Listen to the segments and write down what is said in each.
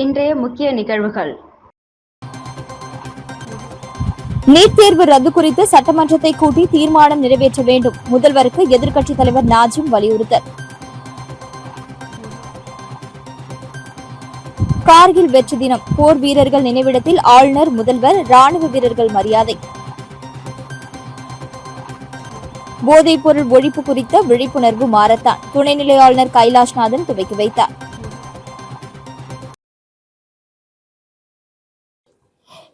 இன்றைய முக்கிய நிகழ்வுகள். நீட் தேர்வு ரத்து குறித்து சட்டமன்றத்தை கூட்டி தீர்மானம் நிறைவேற்ற வேண்டும். முதல்வருக்கு எதிர்க்கட்சித் தலைவர் நாஜிம் வலியுறுத்தல். கார்கில் வெற்றி தினம் போர் வீரர்கள் நினைவிடத்தில் ஆளுநர், முதல்வர், ராணுவ வீரர்கள் மரியாதை. போதைப் பொருள் ஒழிப்பு குறித்த விழிப்புணர்வு மாரத்தான் துணைநிலை ஆளுநர் கைலாஷ்நாதன் துவக்கி வைத்தார்.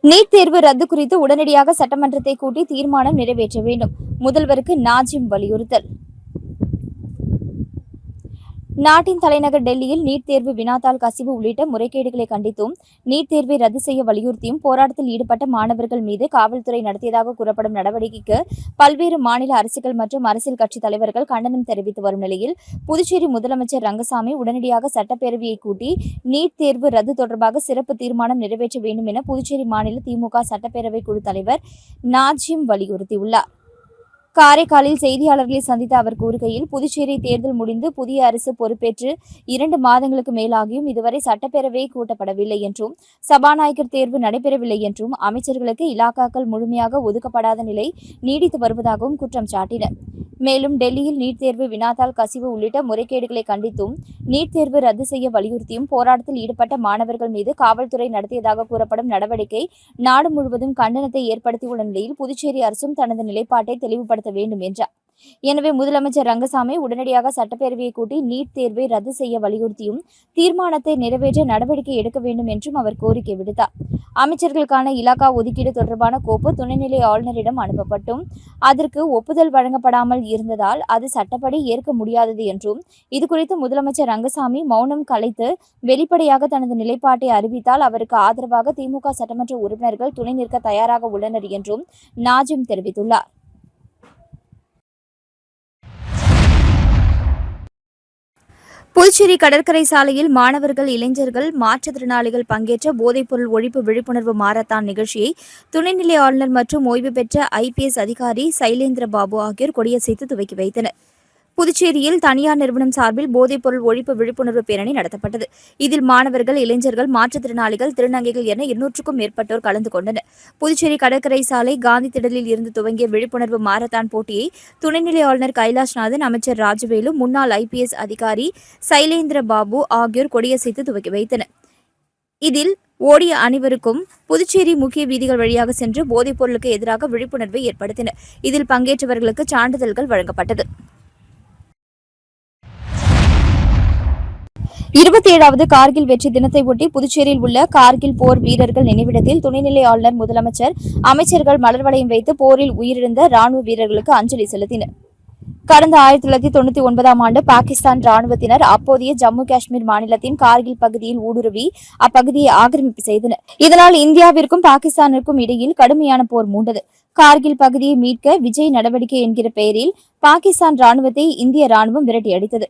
நீட் தேர்வு ரத்து குறித்து உடனடியாக சட்டமன்றத்தை கூட்டி தீர்மானம் நிறைவேற்ற வேண்டும். முதல்வருக்கு நாஜிம் வலியுறுத்தல். நாட்டின் தலைநகர் டெல்லியில் நீட் தேர்வு வினாத்தாள் கசிவு உள்ளிட்ட முறைகேடுகளை கண்டித்தும் நீட் தேர்வை ரத்து செய்ய வலியுறுத்தியும் போராட்டத்தில் ஈடுபட்ட மாணவர்கள் மீது காவல்துறை நடத்தியதாக கூறப்படும் நடவடிக்கைக்கு பல்வேறு மாநில அரசுகள் மற்றும் அரசியல் கட்சித் தலைவர்கள் கண்டனம் தெரிவித்து வரும் நிலையில் புதுச்சேரி முதலமைச்சர் ரங்கசாமி உடனடியாக சட்டப்பேரவையை கூட்டி நீட் தேர்வு ரத்து தொடர்பாக சிறப்பு தீர்மானம் நிறைவேற்ற வேண்டும் என புதுச்சேரி மாநில திமுக சட்டப்பேரவை குழு தலைவர் நாஜிம் வலியுறுத்தியுள்ளார். காரைக்காலில் செய்தியாளர்களை சந்தித்த அவர் கூறுகையில், புதுச்சேரி தேர்தல் முடிந்து புதிய அரசு பொறுப்பேற்று 2 மாதங்களுக்கு மேலாகியும் இதுவரை சட்டப்பேரவை கூட்டப்படவில்லை என்றும், சபாநாயகர் தேர்வு நடைபெறவில்லை என்றும், அமைச்சர்களுக்கு இலாக்காக்கள் முழுமையாக ஒதுக்கப்படாத நிலை நீடித்து வருவதாகவும் குற்றம் சாட்டினர். மேலும் டெல்லியில் நீட் தேர்வு வினாத்தாள் கசிவு உள்ளிட்ட முறைகேடுகளை கண்டித்தும் நீட் தேர்வு ரத்து செய்ய வலியுறுத்தியும் போராட்டத்தில் ஈடுபட்ட மாணவர்கள் மீது காவல்துறை நடத்தியதாக கூறப்படும் நடவடிக்கை நாடு முழுவதும் கண்டனத்தை ஏற்படுத்தியுள்ள நிலையில் புதுச்சேரி அரசும் தனது நிலைப்பாட்டை தெளிவுபடுத்த வேண்டும் என்றார். எனவே முதலமைச்சர் ரங்கசாமி உடனடியாக சட்டப்பேரவையை கூட்டி நீட் தேர்வை ரத்து செய்ய வலியுறுத்தியும் தீர்மானத்தை நிறைவேற்ற நடவடிக்கை எடுக்க வேண்டும் என்றும் அவர் கோரிக்கை விடுத்தார். அமைச்சர்களுக்கான இலாக்கா ஒதுக்கீடு தொடர்பான கோப்பு துணைநிலை ஆளுநரிடம் அனுப்பப்பட்டும் அதற்கு ஒப்புதல் வழங்கப்படாமல் இருந்ததால் அது சட்டப்படி ஏற்க முடியாதது என்றும், இதுகுறித்து முதலமைச்சர் ரங்கசாமி மௌனம் கலைத்து வெளிப்படையாக தனது நிலைப்பாட்டை அறிவித்தால் அவருக்கு ஆதரவாக திமுக சட்டமன்ற உறுப்பினர்கள் துணை நிற்க தயாராக உள்ளனர் என்றும் நாஜிம் தெரிவித்துள்ளார். புதுச்சேரி கடற்கரை சாலையில் மாணவர்கள், இளைஞர்கள், மாற்றுத்திறனாளிகள் பங்கேற்ற போதைப்பொருள் ஒழிப்பு விழிப்புணர்வு மாரத்தான் நிகழ்ச்சியை துணைநிலை ஆளுநர் மற்றும் ஓய்வு பெற்ற IPS அதிகாரி சைலேந்திர பாபு ஆகியோர் கொடியசைத்து துவக்கி வைத்தனர். புதுச்சேரியில் தனியார் நிறுவனம் சார்பில் போதைப்பொருள் ஒழிப்பு விழிப்புணர்வு பேரணி நடத்தப்பட்டது. இதில் மாணவர்கள், இளைஞர்கள், மாற்றுத்திறனாளிகள், திருநங்கைகள் என 200க்கும் மேற்பட்டோர் கலந்து கொண்டனர். புதுச்சேரி கடற்கரை சாலை காந்தி திடலில் இருந்து துவங்கிய விழிப்புணர்வு மாரத்தான் போட்டியை துணைநிலை ஆளுநர் கைலாஷ்நாதன், அமைச்சர் ராஜவேலு, முன்னாள் IPS அதிகாரி சைலேந்திர பாபு ஆகியோர் கொடியசைத்து துவக்கி வைத்தனர். இதில் ஓடிய அனைவருக்கும் புதுச்சேரி முக்கிய வீதிகள் வழியாக சென்று போதைப் பொருளுக்கு எதிராக விழிப்புணர்வை ஏற்படுத்தினர். இதில் பங்கேற்றவர்களுக்கு சான்றிதழ்கள் வழங்கப்பட்டது. 27வது கார்கில் வெற்றி தினத்தை ஒட்டி புதுச்சேரியில் உள்ள கார்கில் போர் வீரர்கள் நினைவிடத்தில் துணைநிலை ஆளுநர், முதலமைச்சர், அமைச்சர்கள் மலர் வளையம் வைத்து போரில் உயிரிழந்த ராணுவ வீரர்களுக்கு அஞ்சலி செலுத்தினர். கடந்த 1999ஆம் ஆண்டு பாகிஸ்தான் ராணுவத்தினர் அப்போதைய ஜம்மு காஷ்மீர் மாநிலத்தின் கார்கில் பகுதியில் ஊடுருவி அப்பகுதியை ஆக்கிரமிப்பு செய்தனர். இதனால் இந்தியாவிற்கும் பாகிஸ்தானிற்கும் இடையில் கடுமையான போர் மூண்டது. கார்கில் பகுதியை மீட்க விஜய் நடவடிக்கை என்கிற பெயரில் பாகிஸ்தான் ராணுவத்தை இந்திய ராணுவம் விரட்டியடித்தது.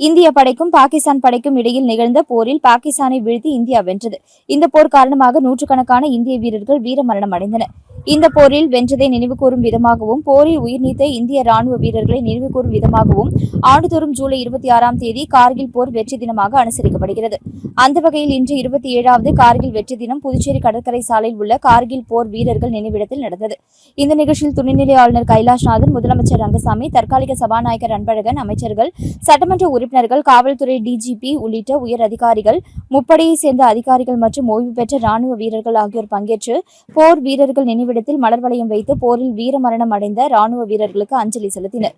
இந்திய படைக்கும் பாகிஸ்தான் படைக்கும் இடையில் நிகழ்ந்த போரில் பாகிஸ்தானை வீழ்த்தி இந்தியா வென்றது. இந்த போர் காரணமாக நூற்றுக்கணக்கான இந்திய வீரர்கள் வீரமரணம் அடைந்தனர். இந்த போரில் வென்றதை நினைவுகூரும் விதமாகவும், போரில் உயிர் நீத்த இந்திய ராணுவ வீரர்களை நினைவுகூரும் விதமாகவும் ஆண்டுதோறும் ஜூலை 26ஆம் தேதி கார்கில் போர் வெற்றி தினமாக அனுசரிக்கப்படுகிறது. அந்த வகையில் இன்று 27வது கார்கில் வெற்றி தினம் புதுச்சேரி கடற்கரை சாலையில் உள்ள கார்கில் போர் வீரர்கள் நினைவிடத்தில் நடந்தது. இந்த நிகழ்ச்சியில் துணைநிலை ஆளுநர் கைலாஷ்நாதன், முதலமைச்சர் ரங்கசாமி, தற்காலிக சபாநாயகர் அன்பழகன், அமைச்சர்கள், சட்டமன்ற உறுப்பினர்கள், காவல்துறை DGP உள்ளிட்ட உயர் அதிகாரிகள், முப்படையை சேர்ந்த அதிகாரிகள் மற்றும் ஓய்வு பெற்ற ராணுவ வீரர்கள் ஆகியோர் பங்கேற்று போர் வீரர்கள் நினைவிடத்தில் மலர் வளையம் வைத்து போரில் வீரமரணம் அடைந்த ராணுவ வீரர்களுக்கு அஞ்சலி செலுத்தினர்.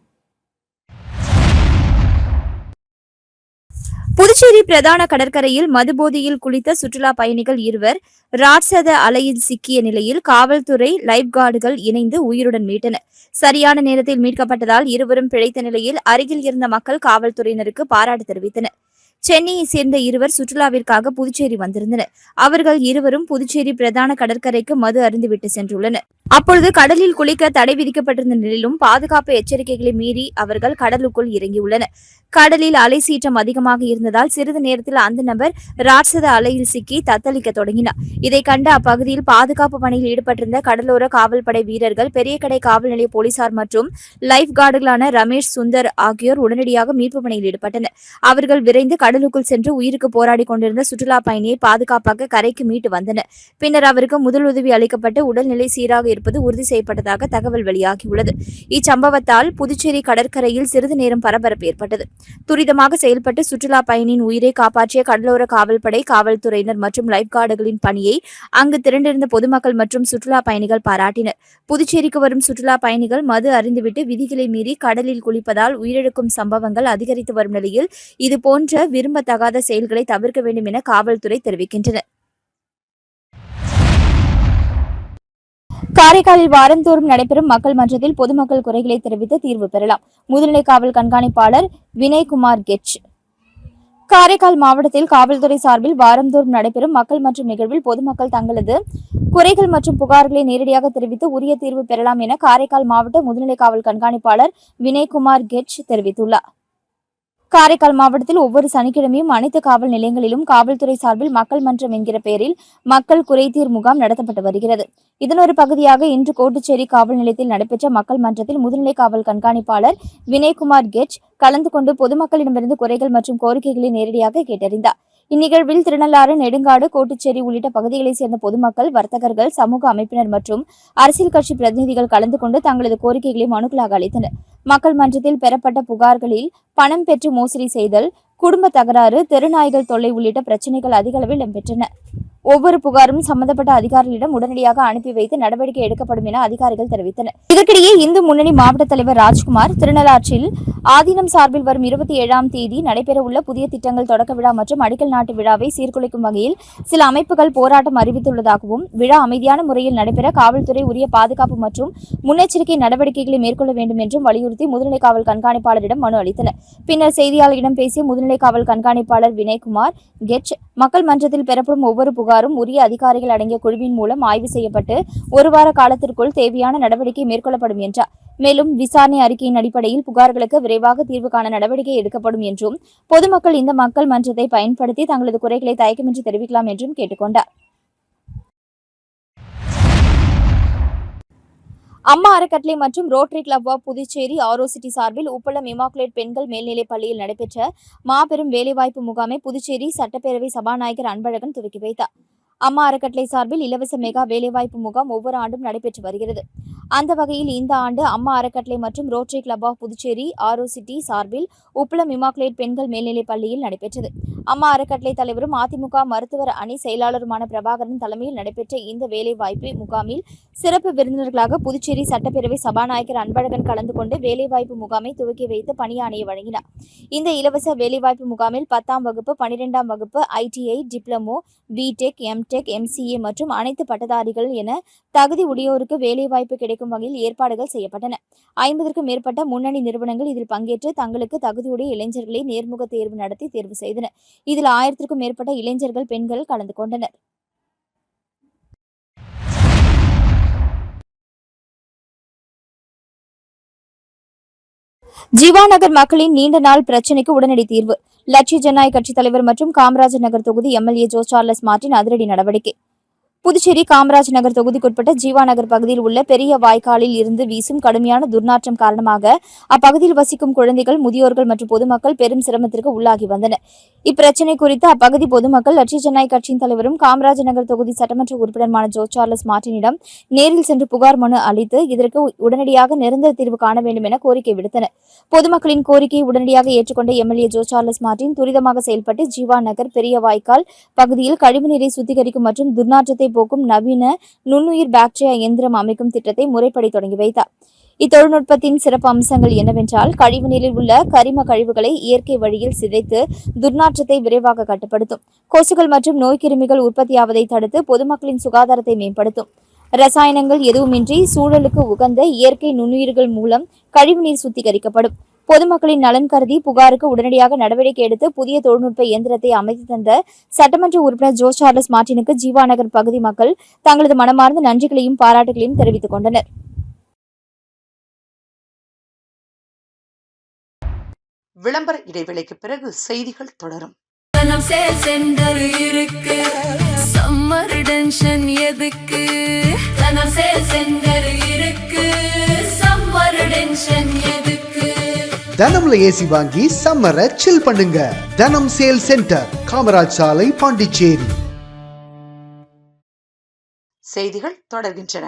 புதுச்சேரி பிரதான கடற்கரையில் மதுபோதையில் குளித்த சுற்றுலா பயணிகள் 2 ராட்சத அலையில் சிக்கிய நிலையில் காவல்துறை, லைஃப் கார்டுகள் இணைந்து உயிருடன் மீட்டனர். சரியான நேரத்தில் மீட்கப்பட்டதால் இருவரும் பிழைத்த நிலையில் அருகில் இருந்த மக்கள் காவல்துறையினருக்கு பாராட்டு தெரிவித்தனர். சென்னையை சேர்ந்த 2 சுற்றுலாவிற்காக புதுச்சேரி வந்திருந்தனர். அவர்கள் 2 புதுச்சேரி பிரதான கடற்கரைக்கு மது அருந்திவிட்டு சென்றுள்ளனர். அப்பொழுது கடலில் குளிக்க தடை விதிக்கப்பட்டிருந்த நிலையிலும் பாதுகாப்பு எச்சரிக்கைகளை மீறி அவர்கள் கடலுக்குள் இறங்கியுள்ளனர். கடலில் அலை சீற்றம் அதிகமாக இருந்ததால் சிறிது நேரத்தில் அந்த நபர் ராட்சத அலையில் சிக்கி தத்தளிக்க தொடங்கினார். இதை கண்டு அப்பகுதியில் பாதுகாப்பு பணியில் ஈடுபட்டிருந்த கடலோர காவல்படை வீரர்கள், பெரியகடை காவல் நிலைய போலீசார் மற்றும் லைஃப் கார்டுகளான ரமேஷ், சுந்தர் ஆகியோர் உடனடியாக மீட்பு பணியில் ஈடுபட்டனர். அவர்கள் விரைந்து கடலுக்குள் சென்று உயிருக்கு போராடி கொண்டிருந்த சுற்றுலா பயணியை பாதுகாப்பாக கரைக்கு மீட்டு வந்தனர். பின்னர் அவருக்கு முதலுதவி அளிக்கப்பட்டு உடல்நிலை சீராக இருப்பது உறுதி செய்யப்பட்டதாக தகவல் வெளியாகியுள்ளது. இச்சம்பவத்தால் புதுச்சேரி கடற்கரையில் சிறிது நேரம் பரபரப்பு ஏற்பட்டது. துரிதமாக செயல்பட்டு சுற்றுலா பயணியின் உயிரை காப்பாற்றிய கடலோர காவல்படை, காவல்துறையினர் மற்றும் லைஃப் கார்டுகளின் பணியை அங்கு திரண்டிருந்த பொதுமக்கள் மற்றும் சுற்றுலா பயணிகள் பாராட்டினர். புதுச்சேரிக்கு வரும் சுற்றுலா பயணிகள் மது அருந்துவிட்டு விதிகளை மீறி கடலில் குளிப்பதால் உயிரிழக்கும் சம்பவங்கள் அதிகரித்து வரும் நிலையில் இதுபோன்ற விரும்பத்தகாத செயல்களை தவிர்க்க வேண்டும் என காவல்துறை தெரிவிக்கின்றனர். காரைக்காலில் வாரந்தோறும் நடைபெறும் மக்கள் மன்றத்தில் பொதுமக்கள் குறைகளை தெரிவித்து தீர்வு பெறலாம். முதுநிலை காவல் கண்காணிப்பாளர் வினய்குமார் கெச். காரைக்கால் மாவட்டத்தில் காவல்துறை சார்பில் வாரந்தோறும் நடைபெறும் மக்கள் மன்றம் நிகழ்வில் பொதுமக்கள் தங்களது குறைகள் மற்றும் புகார்களை நேரடியாக தெரிவித்து உரிய தீர்வு பெறலாம் என காரைக்கால் மாவட்ட முதுநிலை காவல் கண்காணிப்பாளர் வினய்குமார் கெச் தெரிவித்துள்ளார். காரைக்கால் மாவட்டத்தில் ஒவ்வொரு சனிக்கிழமையும் அனைத்து காவல் நிலையங்களிலும் காவல்துறை சார்பில் மக்கள் மன்றம் என்கிற பெயரில் மக்கள் குறைதீர் முகாம் நடத்தப்பட்டு வருகிறது. இதன் ஒரு பகுதியாக இன்று கோட்டுச்சேரி காவல் நிலையத்தில் நடைபெற்ற மக்கள் மன்றத்தில் முதுநிலை காவல் கண்காணிப்பாளர் வினய்குமார் கெச் கலந்து கொண்டு பொதுமக்களிடமிருந்து குறைகள் மற்றும் கோரிக்கைகளை நேரடியாக கேட்டறிந்தார். இந்நிகழ்வில் திருநள்ளாறு, நெடுங்காடு, கோட்டுச்சேரி உள்ளிட்ட பகுதிகளைச் சேர்ந்த பொதுமக்கள், வர்த்தகர்கள், சமூக அமைப்பினர் மற்றும் அரசியல் கட்சி பிரதிநிதிகள் கலந்து கொண்டு தங்களது கோரிக்கைகளை மனுக்களாக அளித்தனர். மக்கள் மன்றத்தில் பெறப்பட்ட புகார்களில் பணம் பெற்று மோசடி செய்தல், குடும்ப தகராறு, தெருநாய்கள் தொல்லை உள்ளிட்ட பிரச்சினைகள் அதிக அளவில் இடம்பெற்றன. ஒவ்வொரு புகாரும் சம்பந்தப்பட்ட அதிகாரிகளிடம் உடனடியாக அனுப்பி வைத்து நடவடிக்கை எடுக்கப்படும் என அதிகாரிகள் தெரிவித்தனர். இதற்கிடையே இந்து முன்னணி மாவட்ட தலைவர் ராஜ்குமார் திருநள்ளாற்றில் ஆதீனம் சார்பில் வரும் 27ஆம் தேதி நடைபெறவுள்ள புதிய திட்டங்கள் தொடக்க விழா மற்றும் அடிக்கல் நாட்டு விழாவை சீர்குலைக்கும் வகையில் சில அமைப்புகள் போராட்டம் அறிவித்துள்ளதாகவும், விழா அமைதியான முறையில் நடைபெற காவல்துறை உரிய பாதுகாப்பு மற்றும் முன்னெச்சரிக்கை நடவடிக்கைகளை மேற்கொள்ள வேண்டும் என்றும் வலியுறுத்தி முதுநிலை காவல் கண்காணிப்பாளரிடம் மனு அளித்தனர். பின்னர் செய்தியாளர்களிடம் பேசிய முதுநிலை காவல் கண்காணிப்பாளர் வினய்குமார் கெச், மக்கள் மன்றத்தில் பெறப்படும் ஒவ்வொரு புகாரும் உரிய அதிகாரிகள் அடங்கிய குழுவின் மூலம் ஆய்வு செய்யப்பட்டு ஒரு வார காலத்திற்குள் தேவையான நடவடிக்கை மேற்கொள்ளப்படும் என்றார். மேலும் விசாரணை அறிக்கையின் அடிப்படையில் புகார்களுக்கு விரைவாக தீர்வு காண நடவடிக்கை எடுக்கப்படும் என்றும், பொதுமக்கள் இந்த மக்கள் மன்றத்தை பயன்படுத்தி தங்களது குறைகளை தயக்கமின்றி தெரிவிக்கலாம் என்றும் கேட்டுக் கொண்டார். அம்மா அறக்கட்டளை மற்றும் ரோட்டரி கிளப் ஆஃப் புதுச்சேரி ஆரோசிட்டி சார்பில் உப்பளம் இமாக்குலேட் பெண்கள் மேல்நிலைப் பள்ளியில் நடைபெற்ற மாபெரும் வேலைவாய்ப்பு முகாமை புதுச்சேரி சட்டப்பேரவை சபாநாயகர் அன்பழகன் துவக்கி வைத்தார். அம்மா அறக்கட்டளை சார்பில் இலவச மெகா வேலைவாய்ப்பு முகாம் ஒவ்வொரு ஆண்டும் நடைபெற்று வருகிறது. அந்த வகையில் இந்த ஆண்டு அம்மா அறக்கட்டளை மற்றும் ரோட்டரி கிளப் ஆஃப் புதுச்சேரி ஆரோசிட்டி சார்பில் உப்பளம் இமாக்குலேட் பெண்கள் மேல்நிலைப் பள்ளியில் நடைபெற்றது. அம்மா அறக்கட்டளை தலைவரும் அதிமுக மருத்துவர் அணி செயலாளருமான பிரபாகரன் தலைமையில் நடைபெற்ற இந்த வேலைவாய்ப்பு முகாமில் சிறப்பு விருந்தினர்களாக புதுச்சேரி சட்டப்பேரவை சபாநாயகர் அன்பழகன் கலந்து கொண்டு வேலைவாய்ப்பு முகாமை துவக்கி வைத்து பணியாணையை வழங்கினார். இந்த இலவச வேலைவாய்ப்பு முகாமில் 10ஆம் வகுப்பு, 12ஆம் வகுப்பு, ITI, diploma, BTech, MTech, MCA மற்றும் அனைத்து பட்டதாரிகள் என தகுதி உடையோருக்கு வேலைவாய்ப்பு கிடைக்கும் வகையில் ஏற்பாடுகள் செய்யப்பட்டன. 50க்கும் மேற்பட்ட முன்னணி நிறுவனங்கள் இதில் பங்கேற்று தங்களுக்கு தகுதியுடைய இளைஞர்களை நேர்முக தேர்வு நடத்தி தேர்வு செய்தனர். இதில் 1000க்கும் மேற்பட்ட இளைஞர்கள், பெண்கள் கலந்து கொண்டனர். ஜீவா நகர் மக்களின் நீண்ட நாள் பிரச்சினைக்கு உடனடி தீர்வு. லட்சிய ஜனநாயக கட்சித் தலைவர் மற்றும் காமராஜர் நகர் தொகுதி MLA ஜோ சார்லஸ் மார்ட்டின் அதிரடி நடவடிக்கை. புதுச்சேரி காமராஜ் நகர் தொகுதிக்குட்பட்ட ஜீவா நகர் பகுதியில் உள்ள பெரிய வாய்க்காலில் இருந்து வீசும் கடுமையான துர்நாற்றம் காரணமாக அப்பகுதியில் வசிக்கும் குழந்தைகள், முதியோர்கள் மற்றும் பொதுமக்கள் பெரும் சிரமத்திற்கு உள்ளாகி வந்தனர். இப்பிரச்சினை குறித்து அப்பகுதி பொதுமக்கள் லட்சிய ஜனநாயக கட்சியின் தலைவரும் காமராஜ் நகர் தொகுதி சட்டமன்ற உறுப்பினருமான ஜோ சார்லஸ் மார்ட்டினிடம் நேரில் சென்று புகார் மனு அளித்து இதற்கு உடனடியாக நிரந்தர தீர்வு காண வேண்டும் என கோரிக்கை விடுத்தனர். பொதுமக்களின் கோரிக்கையை உடனடியாக ஏற்றுக்கொண்ட MLA ஜோ சார்லஸ் மார்ட்டின் துரிதமாக செயல்பட்டு ஜீவா நகர் பெரிய வாய்க்கால் பகுதியில் கழிவுநீரை சுத்திகரிக்கும் மற்றும் துர்நாற்றத்தை போக்கும் நவீன நுண்ணுயிர் பாக்டீரியா இயந்திரம் அமைக்கும் திட்டத்தை முறைப்படி தொடங்கி வைத்தார். இத்தொழில்நுட்பத்தின் சிறப்பு அம்சங்கள் என்னவென்றால், கழிவுநீரில் உள்ள கரிம கழிவுகளை இயற்கை வழியில் சிதைத்து துர்நாற்றத்தை விரைவாக கட்டுப்படுத்தும், கொசுக்கள் மற்றும் நோய்க்கிருமிகள் உற்பத்தியாவதை தடுத்து பொதுமக்களின் சுகாதாரத்தை மேம்படுத்தும், ரசாயனங்கள் எதுவுமின்றி சூழலுக்கு உகந்த இயற்கை நுண்ணுயிர்கள் மூலம் கழிவுநீர் சுத்திகரிக்கப்படும், பொதுமக்களின் நலன் கருதி புகாருக்கு உடனடியாக நடவடிக்கை எடுத்து புதிய தொழில்நுட்ப இயந்திரத்தை அமைத்து தந்த சட்டமன்ற உறுப்பினர் ஜோ சார்லஸ் மார்டினுக்கு ஜீவா நகர் பகுதி மக்கள் தங்களது மனமார்ந்த நன்றிகளையும் பாராட்டுகளையும் தெரிவித்துக் கொண்டனர். விளம்பர இடைவேளைக்கு பிறகு செய்திகள் தொடரும். தனம்ல ஏசி வாங்கி சம்மரை சில் பண்ணுங்க. தனம் சேல் சென்டர், காமராஜ் சாலை, பாண்டிச்சேரி. செய்திகள் தொடர்கின்றன.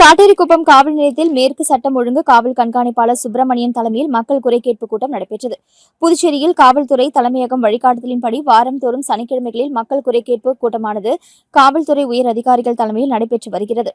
காட்டேரிக்குப்பம் காவல் நிலையத்தில் மேற்கு சட்டம் ஒழுங்கு காவல் கண்காணிப்பாளர் சுப்பிரமணியன் தலைமையில் மக்கள் குறைகேட்பு கூட்டம் நடைபெற்றது. புதுச்சேரியில் காவல்துறை தலைமையகம் வழிகாட்டுதலின்படி வாரந்தோறும் சனிக்கிழமைகளில் மக்கள் குறைகேட்பு கூட்டமானது காவல்துறை உயர் அதிகாரிகள் தலைமையில் நடைபெற்று வருகிறது.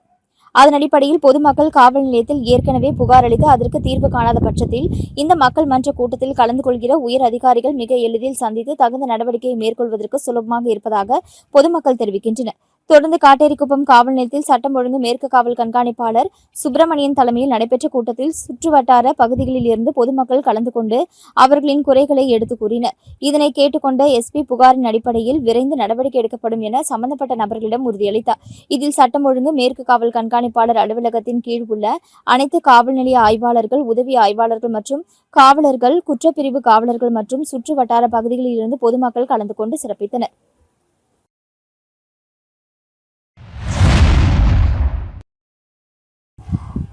அதன் அடிப்படையில் பொதுமக்கள் காவல் நிலையத்தில் ஏற்கனவே புகார் அளித்து அதற்கு தீர்வு காணாத பட்சத்தில் இந்த மக்கள் மன்ற கூட்டத்தில் கலந்து கொள்கிற உயர் அதிகாரிகள் மிக எளிதில் சந்தித்து தகுந்த நடவடிக்கையை மேற்கொள்வதற்கு சுலபமாக இருப்பதாக பொதுமக்கள் தெரிவிக்கின்றனர். தொடர்ந்து காட்டேரிக்குப்பம் காவல் நிலையத்தில் சட்டம் ஒழுங்கு மேற்கு காவல் கண்காணிப்பாளர் சுப்பிரமணியன் தலைமையில் நடைபெற்ற கூட்டத்தில் சுற்றுவட்டார பகுதிகளில் இருந்து பொதுமக்கள் கலந்து கொண்டு அவர்களின் குறைகளை எடுத்துக் கூறினர். இதனை கேட்டுக்கொண்ட எஸ்பி புகாரின் அடிப்படையில் விரைந்து நடவடிக்கை எடுக்கப்படும் என சம்பந்தப்பட்ட நபர்களிடம் உறுதியளித்தார். இதில் சட்டம் ஒழுங்கு மேற்கு காவல் கண்காணிப்பாளர் அலுவலகத்தின் கீழ் உள்ள அனைத்து காவல் நிலைய ஆய்வாளர்கள், உதவி ஆய்வாளர்கள் மற்றும் காவலர்கள், குற்றப்பிரிவு காவலர்கள் மற்றும் சுற்று வட்டார பகுதிகளில் இருந்து பொதுமக்கள் கலந்து கொண்டு சிறப்பித்தனர்.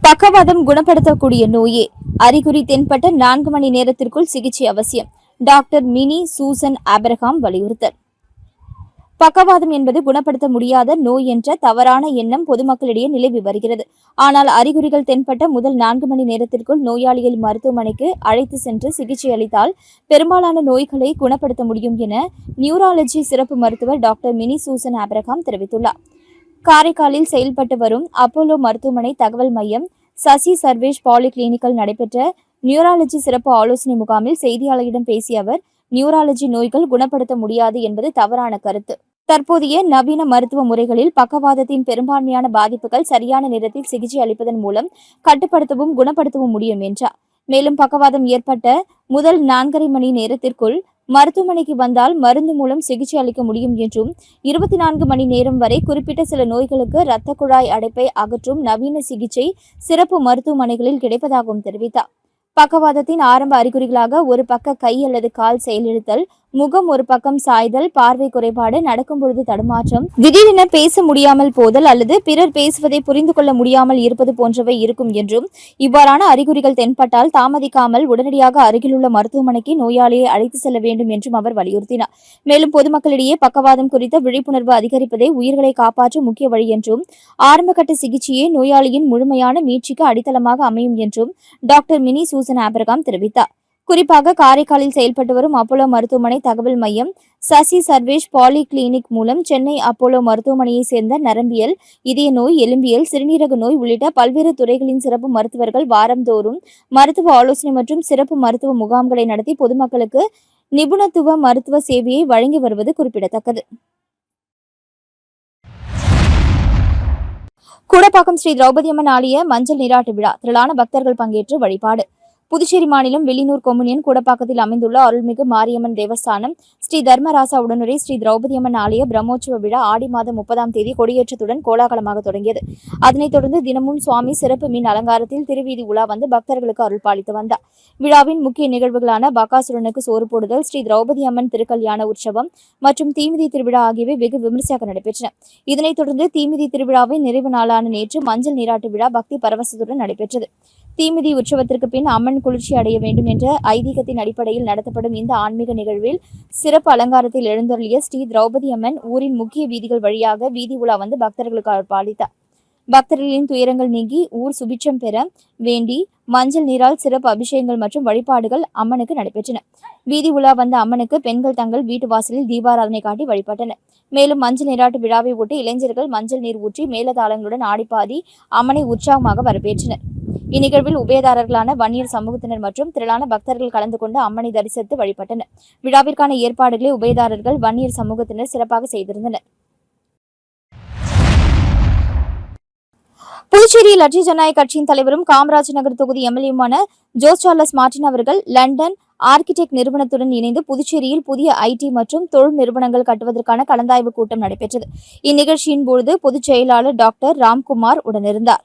பக்கவாதம் குணப்படுத்தக்கூடிய நோயே, அறிகுறி தென்பட்ட 4 மணி நேரத்திற்குள் சிகிச்சை அவசியம். டாக்டர் மினி சூசன் ஆபிரகாம் வலியுறுத்தல். பக்கவாதம் என்பது குணப்படுத்த முடியாத நோய் என்ற தவறான எண்ணம் பொதுமக்களிடையே நிலவி வருகிறது. ஆனால் அறிகுறிகள் தென்பட்ட முதல் 4 மணி நேரத்திற்குள் நோயாளிகள் மருத்துவமனைக்கு அழைத்து சென்று சிகிச்சை அளித்தால் பெரும்பாலான நோய்களை குணப்படுத்த முடியும் என நியூராலஜி சிறப்பு மருத்துவர் டாக்டர் மினி சூசன் ஆபிரகாம் தெரிவித்துள்ளார். காரைக்காலில் செயல்பட்டு வரும் அப்போலோ மருத்துவமனை தகவல் மையம் சசி சர்வேஷ் பாலி கிளினிக்கில் நடைபெற்ற நியூராலஜி சிறப்பு ஆலோசனை முகாமில் செய்தியாளர்களிடம் பேசிய அவர், நியூராலஜி நோய்கள் குணப்படுத்த முடியாது என்பது தவறான கருத்து. தற்போதைய நவீன மருத்துவ முறைகளில் பக்கவாதத்தின் பெரும்பான்மையான பாதிப்புகள் சரியான நேரத்தில் சிகிச்சை அளிப்பதன் மூலம் கட்டுப்படுத்தவும் குணப்படுத்தவும் முடியும் என்றார். மேலும் பக்கவாதம் ஏற்பட்ட முதல் 4.5 மணி நேரத்திற்குள் மருத்துவமனைக்கு வந்தால் மருந்து மூலம் சிகிச்சை அளிக்க முடியும் என்றும் 24 மணி நேரம் வரை குறிப்பிட்ட சில நோய்களுக்கு இரத்த குழாய் அடைப்பை அகற்றும் நவீன சிகிச்சை சிறப்பு மருத்துவமனைகளில் கிடைப்பதாகவும் தெரிவித்தார். பக்கவாதத்தின் ஆரம்ப அறிகுறிகளாக ஒரு பக்க கை அல்லது கால் செயலிழத்தல், முகம் ஒரு பக்கம் சாய்தல், பார்வை குறைபாடு, நடக்கும் பொழுது தடுமாற்றம், திடீரென பேச முடியாமல் போதல் அல்லது பிறர் பேசுவதை புரிந்து கொள்ள முடியாமல் இருப்பது போன்றவை இருக்கும் என்றும், இவ்வாறான அறிகுறிகள் தென்பட்டால் தாமதிக்காமல் உடனடியாக அருகிலுள்ள மருத்துவமனைக்கு நோயாளியை அழைத்து செல்ல வேண்டும் என்றும் அவர் வலியுறுத்தினார். மேலும் பொதுமக்களிடையே பக்கவாதம் குறித்த விழிப்புணர்வு அதிகரிப்பதே உயிர்களை காப்பாற்றும் முக்கிய வழி என்றும், ஆரம்பகட்ட சிகிச்சையே நோயாளியின் முழுமையான மீட்சிக்கு அடித்தளமாக அமையும் என்றும் டாக்டர் மினி சூசன் ஆபிரகாம் தெரிவித்தார். குறிப்பாக காரைக்காலில் செயல்பட்டு வரும் அப்போலோ மருத்துவமனை தகவல் மையம் சசி சர்வேஷ் பாலி கிளினிக் மூலம் சென்னை அப்போலோ மருத்துவமனையை சேர்ந்த நரம்பியல், இதய நோய், எலும்பியல், சிறுநீரக நோய் உள்ளிட்ட பல்வேறு துறைகளின் சிறப்பு மருத்துவர்கள் வாரந்தோறும் மருத்துவ ஆலோசனை மற்றும் சிறப்பு மருத்துவ முகாம்களை நடத்தி பொதுமக்களுக்கு நிபுணத்துவ மருத்துவ சேவையை வழங்கி வருவது குறிப்பிடத்தக்கது. கூடப்பாக்கம் ஸ்ரீ திரௌபதி அம்மன் ஆலய மஞ்சள் நீராட்டு விழா திரளான பக்தர்கள் பங்கேற்று வழிபாடு. புதுச்சேரி மாநிலம் வில்லியனூர் கொம்யூனியன் கூடப்பாக்கத்தில் அமைந்துள்ள அருள்மிகு மாரியம்மன் தேவஸ்தானம் ஸ்ரீ தர்மராசா உடனுரை ஸ்ரீ திரௌபதி அம்மன் ஆலய பிரம்மோற்சவ விழா ஆடி மாதம் 30ஆம் தேதி கொடியேற்றத்துடன் கோலாகலமாக தொடங்கியது. அதனைத் தொடர்ந்து தினமும் சுவாமி சிறப்பு மீன் அலங்காரத்தில் திருவீதி உலா வந்து பக்தர்களுக்கு அருள் பாலித்து வந்தார். விழாவின் முக்கிய நிகழ்வுகளான பகாசுரனுக்கு சோறு போடுதல், ஸ்ரீ திரௌபதி அம்மன் திருக்கல்யாண உற்சவம் மற்றும் தீமிதி திருவிழா ஆகியவை வெகு விமரிசையாக நடைபெற்றன. இதனைத் தொடர்ந்து தீமிதி திருவிழாவின் நிறைவு நாளான நேற்று மஞ்சள் நீராட்டு விழா பக்தி பரவசத்துடன் நடைபெற்றது. தீமிதி உற்சவத்திற்கு பின் அம்மன் குளிர்ச்சி அடைய வேண்டும் என்ற ஐதீகத்தின் அடிப்படையில் நடத்தப்படும் இந்த ஆன்மீக நிகழ்வில் சிறப்பு அலங்காரத்தில் எழுந்தருளிய ஸ்ரீ திரௌபதி அம்மன் ஊரின் முக்கிய வீதிகள் வழியாக வீதி உலா வந்து பக்தர்களுக்கு அருள்பாலித்தார். பக்தர்களின் துயரங்கள் நீங்கி ஊர் சுபிட்சம் பெற வேண்டி மஞ்சள் நீரால் சிறப்பு அபிஷேகங்கள் மற்றும் வழிபாடுகள் அம்மனுக்கு நடைபெற்றன. வீதி உலா வந்த அம்மனுக்கு பெண்கள் தங்கள் வீட்டு வாசலில் தீபாராதனை காட்டி வழிபட்டனர். மேலும் மஞ்சள் நீராட்டு விழாவை ஒட்டி இளைஞர்கள் மஞ்சள் நீர் ஊற்றி மேலதாளங்களுடன் ஆடிப்பாடி அம்மனை உற்சாகமாக வரவேற்றனர். இந்நிகழ்வில் உபயதாரர்களான வன்னியர் சமூகத்தினர் மற்றும் திரளான பக்தர்கள் கலந்து கொண்டு அம்மனை தரிசித்து வழிபட்டனர். விழாவிற்கான ஏற்பாடுகளை உபயதாரர்கள் வன்னியர் சமூகத்தினர் சிறப்பாக செய்திருந்தனர். புதுச்சேரியில் லட்சிய ஜனநாயக கட்சியின் தலைவரும் காமராஜ் நகர் தொகுதி எம்எல்ஏமான ஜோஸ் சார்லஸ் மார்டின் அவர்கள் லண்டன் ஆர்கிடெக்ட் நிறுவனத்துடன் இணைந்து புதுச்சேரியில் புதிய ஐடி மற்றும் தொழில் நிறுவனங்கள் கட்டுவதற்கான கலந்தாய்வு கூட்டம் நடைபெற்றது. இந்நிகழ்ச்சியின் போது பொதுச் செயலாளர் டாக்டர் ராம்குமார் உடனிருந்தார்.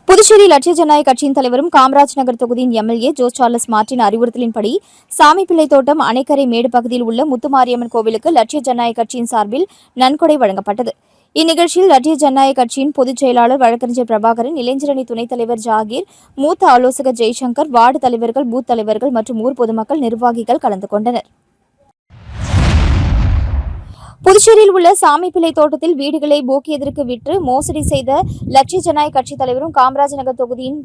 புதுச்சேரி லட்சிய ஜனநாயக கட்சியின் தலைவரும் காமராஜ் நகர் தொகுதியின் எம்எல்ஏ ஜோஸ் சார்லஸ் மார்டின் அறிவுறுத்தலின்படி சாமிப்பிள்ளை தோட்டம் அணைக்கரை மேடு பகுதியில் உள்ள முத்துமாரியம்மன் கோவிலுக்கு லட்சிய ஜனநாயக கட்சியின் சார்பில் நன்கொடை வழங்கப்பட்டது. இந்நிகழ்ச்சியில் லட்சிய ஜனநாயக கட்சியின் பொதுச் செயலாளர் வழக்கறிஞர் பிரபாகரன், இளைஞரணி துணைத் தலைவர் ஜாகீர், மூத்த ஆலோசகர் ஜெய்சங்கர், வார்டு தலைவர்கள், பூத் தலைவர்கள் மற்றும் ஊர் பொதுமக்கள் நிர்வாகிகள் கலந்து கொண்டனர். புதுச்சேரியில் உள்ள சாமிப்பிள்ளை தோட்டத்தில் வீடுகளை போக்கியதற்கு விற்று மோசடி செய்த லட்சிய ஜனநாயக கட்சித் தலைவரும் காமராஜ் நகர் தொகுதியின்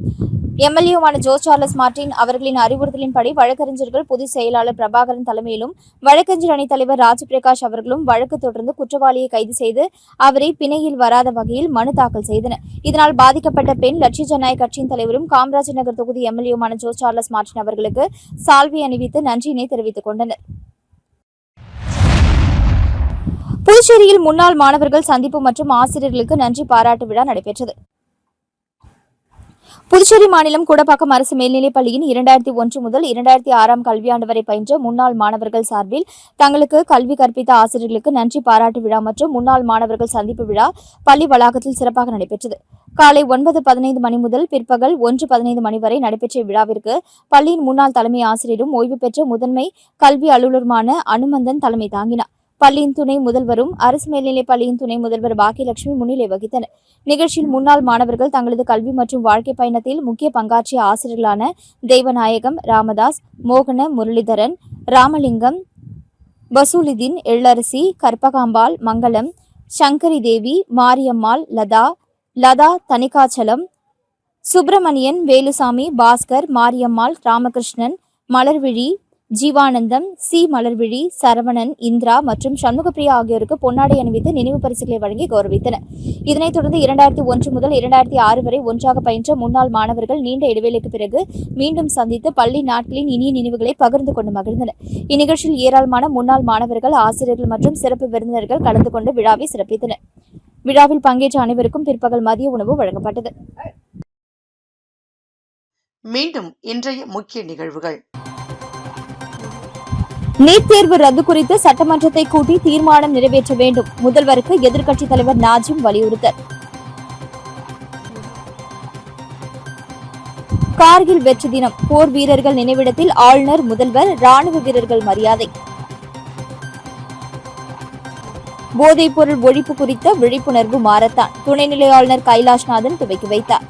எம்எல்ஏவான ஜோஸ் சார்லஸ் மார்டின் அவர்களின் அறிவுறுத்தலின்படி வழக்கறிஞர்கள் பொதுச் செயலாளர் பிரபாகரன் தலைமையிலும் வழக்கறிஞர் அணித் தலைவர் ராஜபிரகாஷ் அவர்களும் வழக்கு தொடர்ந்து குற்றவாளியை கைது செய்து அவரை பிணையில் வராத வகையில் மனு தாக்கல் செய்தனர். இதனால் பாதிக்கப்பட்ட பெண் லட்சிய ஜனநாயக கட்சியின் தலைவரும் காமராஜ் நகர் தொகுதி எம்எல்ஏவான ஜோஸ் சார்லஸ் மார்டின் அவர்களுக்கு சால்வை அணிவித்து நன்றியினை தெரிவித்துக் கொண்டனர். புதுச்சேரியில் முன்னாள் மாணவர்கள் சந்திப்பு மற்றும் ஆசிரியர்களுக்கு நன்றி பாராட்டு விழா நடைபெற்றது. புதுச்சேரி மாநிலம் கூடப்பாக்கம் அரசு மேல்நிலைப் பள்ளியின் 2001 முதல் 2006 கல்வியாண்டு வரை பயின்ற முன்னாள் மாணவர்கள் சார்பில் தங்களுக்கு கல்வி கற்பித்த ஆசிரியர்களுக்கு நன்றி பாராட்டு விழா மற்றும் முன்னாள் மாணவர்கள் சந்திப்பு விழா பள்ளி வளாகத்தில் சிறப்பாக நடைபெற்றது. காலை 9:15 மணி முதல் பிற்பகல் 1:15 மணி வரை நடைபெற்ற இவ்விழாவிற்கு பள்ளியின் முன்னாள் தலைமை ஆசிரியரும் ஓய்வு பெற்ற முதன்மை கல்வி அலுவலருமான அனுமந்தன் தலைமை தாங்கினார். பள்ளியின் துணை முதல்வரும் அரசு மேல்நிலைப் பள்ளியின் துணை முதல்வர் பாக்கியலட்சுமி முன்னிலை வகித்தனர். நிகழ்ச்சியில் முன்னாள் மாணவர்கள் தங்களது கல்வி மற்றும் வாழ்க்கை பயணத்தில் முக்கிய பங்காற்றிய ஆசிரியர்களான தெய்வநாயகம், ராமதாஸ், மோகன, முரளிதரன், ராமலிங்கம், பசூலிதீன், எள்ளரசி, கற்பகாம்பாள், மங்களம், சங்கரி தேவி, மாரியம்மாள், லதா, தனிகாச்சலம், சுப்பிரமணியன், வேலுசாமி, பாஸ்கர், மாரியம்மாள், ராமகிருஷ்ணன், மலர்விழி, ஜீவானந்தம், சி. மலர்விழி, சரவணன், இந்திரா மற்றும் சண்முகப்பிரியா ஆகியோருக்கு பொன்னாடை அணிவித்து நினைவு பரிசுகளை வழங்கி கௌரவித்தனர். இதனைத் தொடர்ந்து 2001 முதல் 2006 வரை ஒன்றாக பயின்ற முன்னாள் மாணவர்கள் நீண்ட இடைவேளைக்கு பிறகு மீண்டும் சந்தித்து பள்ளி நாட்களின் இனிய நினைவுகளை பகிர்ந்து கொண்டு மகிழ்ந்தனர். இந்நிகழ்ச்சியில் ஏராளமான முன்னாள் மாணவர்கள், ஆசிரியர்கள் மற்றும் சிறப்பு விருந்தினர்கள் கலந்து கொண்டு விழாவை சிறப்பித்தனர். விழாவில் பங்கேற்ற அனைவருக்கும் பிற்பகல் மதிய உணவு வழங்கப்பட்டது. மீண்டும் இன்றைய முக்கிய நிகழ்வுகள். நீட் தேர்வு ரத்து குறித்து சட்டமன்றத்தை கூட்டி தீர்மானம் நிறைவேற்ற வேண்டும், முதல்வருக்கு எதிர்க்கட்சித் தலைவர் நாஜிம் வலியுறுத்தல். கார்கில் வெற்றி தினம், போர் வீரர்கள் நினைவிடத்தில் ஆளுநர், முதல்வர், ராணுவ வீரர்கள் மரியாதை. போதைப் பொருள் ஒழிப்பு குறித்த விழிப்புணர்வு மாரத்தான், துணைநிலை ஆளுநர் கைலாஷ்நாதன் துவக்கி வைத்தார்.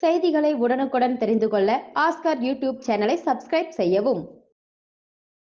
செய்திகளை உடனுக்குடன் தெரிந்து கொள்ள ஆஸ்கார் யூடியூப் சேனலை சப்ஸ்கிரைப் செய்யவும்.